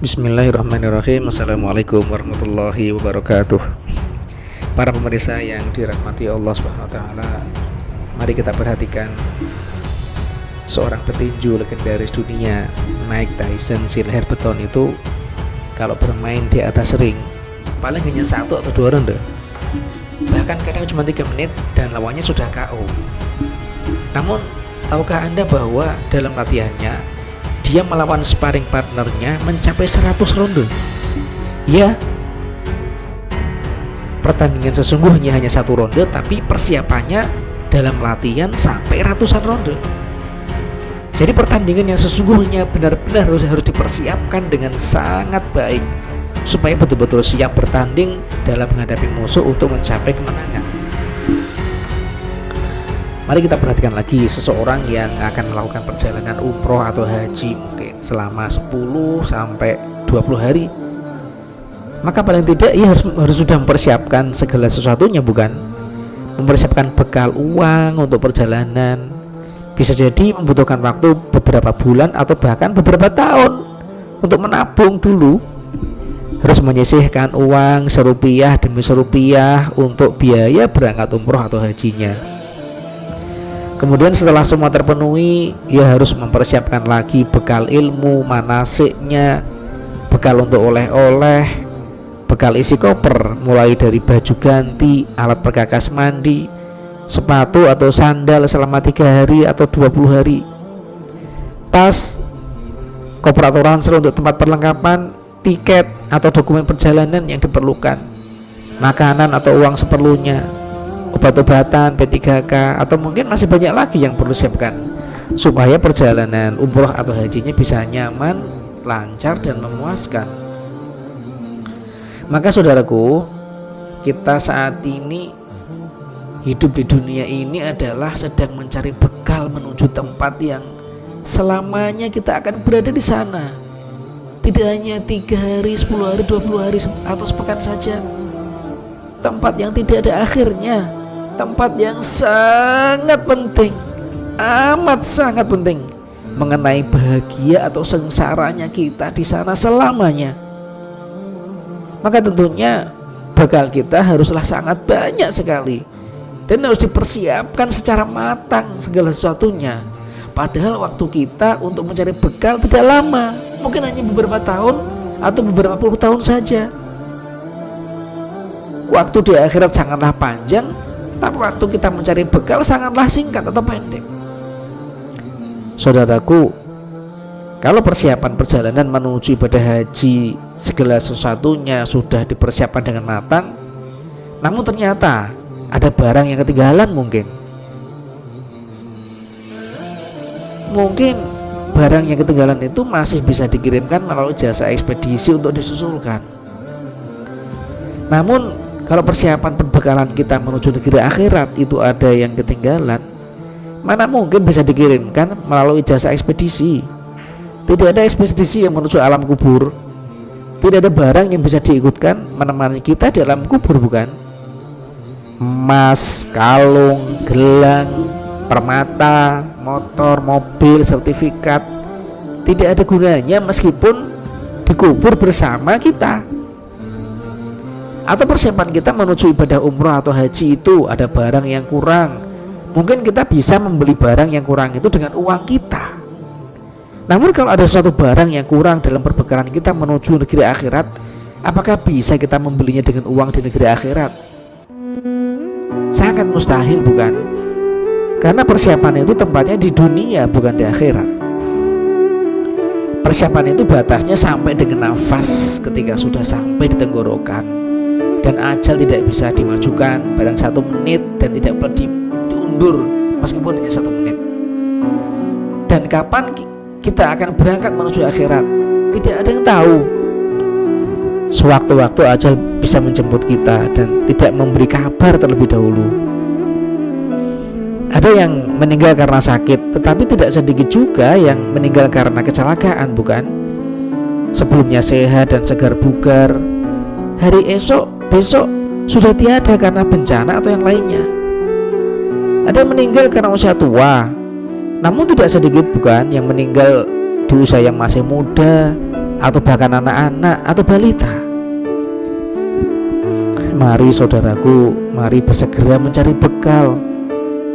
Bismillahirrahmanirrahim. Assalamualaikum warahmatullahi wabarakatuh. Para pemirsa yang dirahmati Allah Subhanahu wa taala, mari kita perhatikan seorang petinju legendaris dunia, Mike Tyson. Si leher beton itu kalau bermain di atas ring paling hanya 1 atau 2 ronde, bahkan kadang cuma 3 menit dan lawannya sudah KO. Namun tahukah Anda bahwa dalam latihannya dia melawan sparring partnernya mencapai 100 ronde? Ya, pertandingan sesungguhnya hanya 1 ronde, tapi persiapannya dalam latihan sampai ratusan ronde. Jadi pertandingan yang sesungguhnya benar-benar harus dipersiapkan dengan sangat baik supaya betul-betul siap bertanding dalam menghadapi musuh untuk mencapai kemenangan. Mari kita perhatikan lagi seseorang yang akan melakukan perjalanan umroh atau haji mungkin selama 10 sampai 20 hari. Maka paling tidak ia harus sudah mempersiapkan segala sesuatunya, bukan? Mempersiapkan bekal uang untuk perjalanan. Bisa jadi membutuhkan waktu beberapa bulan atau bahkan beberapa tahun untuk menabung dulu. Harus menyisihkan uang serupiah demi serupiah untuk biaya berangkat umroh atau hajinya. Kemudian setelah semua terpenuhi, ia harus mempersiapkan lagi bekal ilmu, manasiknya, bekal untuk oleh-oleh, bekal isi koper, mulai dari baju ganti, alat perkakas mandi, sepatu atau sandal selama 3 hari atau 20 hari, tas, koper atau ransel untuk tempat perlengkapan, tiket atau dokumen perjalanan yang diperlukan, makanan atau uang seperlunya, obat-obatan, P3K, atau mungkin masih banyak lagi yang perlu siapkan supaya perjalanan umroh atau hajinya bisa nyaman, lancar, dan memuaskan. Maka saudaraku, kita saat ini hidup di dunia ini adalah sedang mencari bekal menuju tempat yang selamanya kita akan berada di sana. Tidak hanya 3 hari, 10 hari, 20 hari, atau sepekan saja. Tempat yang tidak ada akhirnya, tempat yang sangat penting, amat sangat penting mengenai bahagia atau sengsaranya kita di sana selamanya. Maka tentunya bekal kita haruslah sangat banyak sekali dan harus dipersiapkan secara matang segala sesuatunya. Padahal waktu kita untuk mencari bekal tidak lama, mungkin hanya beberapa tahun atau beberapa puluh tahun saja. Waktu di akhirat sangatlah panjang, tapi waktu kita mencari bekal sangatlah singkat atau pendek. Saudaraku, kalau persiapan perjalanan menuju ibadah haji segala sesuatunya sudah dipersiapkan dengan matang, namun ternyata ada barang yang ketinggalan, mungkin barang yang ketinggalan itu masih bisa dikirimkan melalui jasa ekspedisi untuk disusulkan. Namun kalau persiapan perbekalan kita menuju negeri akhirat itu ada yang ketinggalan, mana mungkin bisa dikirimkan melalui jasa ekspedisi. Tidak ada ekspedisi yang menuju alam kubur. Tidak ada barang yang bisa diikutkan menemani kita di alam kubur, bukan? Emas, kalung, gelang, permata, motor, mobil, sertifikat tidak ada gunanya meskipun dikubur bersama kita. Atau persiapan kita menuju ibadah umroh atau haji itu ada barang yang kurang, mungkin kita bisa membeli barang yang kurang itu dengan uang kita. Namun kalau ada suatu barang yang kurang dalam perbekalan kita menuju negeri akhirat, apakah bisa kita membelinya dengan uang di negeri akhirat? Sangat mustahil, bukan? Karena persiapan itu tempatnya di dunia, bukan di akhirat. Persiapan itu batasnya sampai dengan nafas ketika sudah sampai di tenggorokan, dan ajal tidak bisa dimajukan barang 1 menit dan tidak boleh diundur meskipun hanya 1 menit. Dan kapan kita akan berangkat menuju akhirat, tidak ada yang tahu. Sewaktu-waktu ajal bisa menjemput kita dan tidak memberi kabar terlebih dahulu. Ada yang meninggal karena sakit, tetapi tidak sedikit juga yang meninggal karena kecelakaan, bukan? Sebelumnya sehat dan segar bugar, hari besok sudah tiada karena bencana atau yang lainnya. Ada yang meninggal karena usia tua, namun tidak sedikit, bukan, yang meninggal di usia yang masih muda atau bahkan anak-anak atau balita. Mari saudaraku, mari bersegera mencari bekal,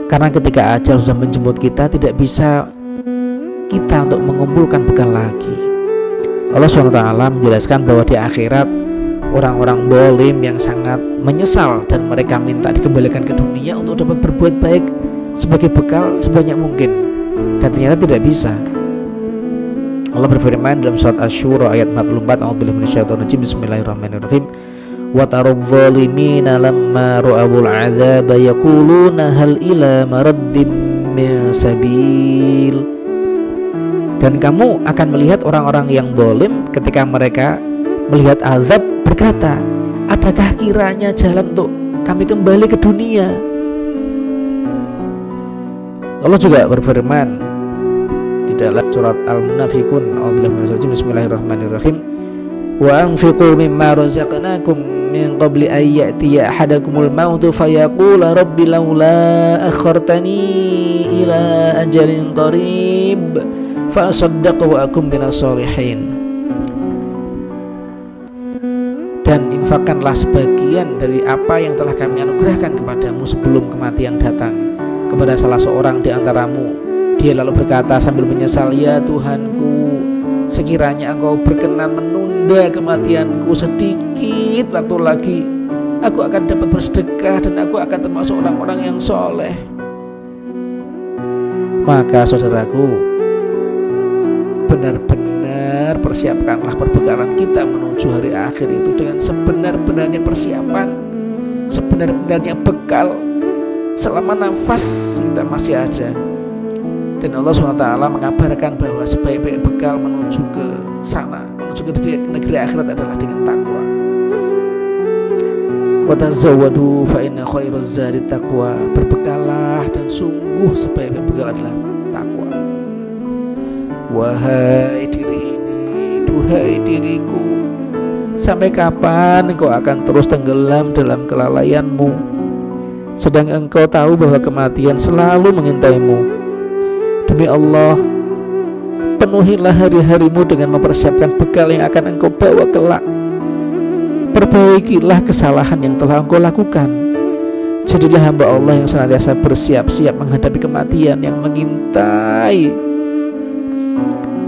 karena ketika ajal sudah menjemput kita, tidak bisa kita untuk mengumpulkan bekal lagi. Allah SWT menjelaskan bahwa di akhirat orang-orang zalim yang sangat menyesal dan mereka minta dikembalikan ke dunia untuk dapat berbuat baik sebagai bekal sebanyak mungkin, dan ternyata tidak bisa. Allah berfirman dalam surat Asy-Syura ayat 44, A'udzubillahi minasyaitonir rajim, Bismillahirrahmanirrahim. Wa taradh zalimina lamma ra'awul 'adzaba yaquluna hal ila maraddim min sabil. Dan kamu akan melihat orang-orang yang zalim ketika mereka melihat azab berkata, adakah kiranya jalan untuk kami kembali ke dunia? Allah juga berfirman di dalam surat Al-Munafiqun, Bismillahirrahmanirrahim. Wa anfiqu mimma razaqnakum min qabli an ya'tiya ahadakumul mautu fayaqula rabbi laula akhartani ila ajalin qarib fa asaddaqu wa akum minas sholihin. Dan infakkanlah sebagian dari apa yang telah kami anugerahkan kepadamu sebelum kematian datang kepada salah seorang di antaramu. Dia lalu berkata sambil menyesal, ya Tuhanku, sekiranya engkau berkenan menunda kematianku sedikit waktu lagi, aku akan dapat bersedekah dan aku akan termasuk orang-orang yang soleh. Maka saudaraku, benar-benar persiapkanlah perbekalan kita menuju hari akhir itu dengan sebenar-benarnya persiapan, sebenar-benarnya bekal selama nafas kita masih ada. Dan Allah SWT mengabarkan bahwa sebaik-baik bekal menuju ke sana, menuju ke negeri akhirat adalah dengan takwa. Wa tazawwadu fa inna khairaz zadi taqwa. Berbekalah dan sungguh sebaik-baik bekal adalah takwa. Wahai diri ini, duhai diriku, sampai kapan engkau akan terus tenggelam dalam kelalaianmu, sedang engkau tahu bahwa kematian selalu mengintaimu? Demi Allah, penuhilah hari-harimu dengan mempersiapkan bekal yang akan engkau bawa kelak. Perbaikilah kesalahan yang telah engkau lakukan. Jadilah hamba Allah yang senantiasa bersiap-siap menghadapi kematian yang mengintai.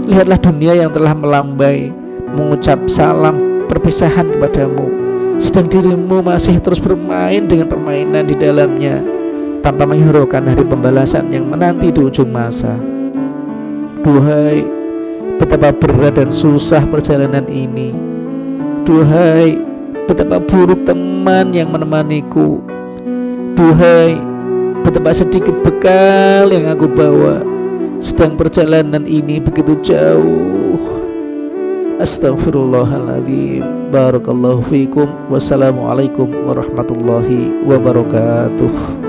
Lihatlah dunia yang telah melambai mengucap salam perpisahan kepadamu, sedang dirimu masih terus bermain dengan permainan di dalamnya, tanpa menghiraukan hari pembalasan yang menanti di ujung masa. Duhai, betapa berat dan susah perjalanan ini. Duhai, betapa buruk teman yang menemaniku. Duhai, betapa sedikit bekal yang aku bawa, sedang perjalanan ini begitu jauh. Astaghfirullahaladzim. Barakallahu fiikum. Wassalamualaikum warahmatullahi wabarakatuh.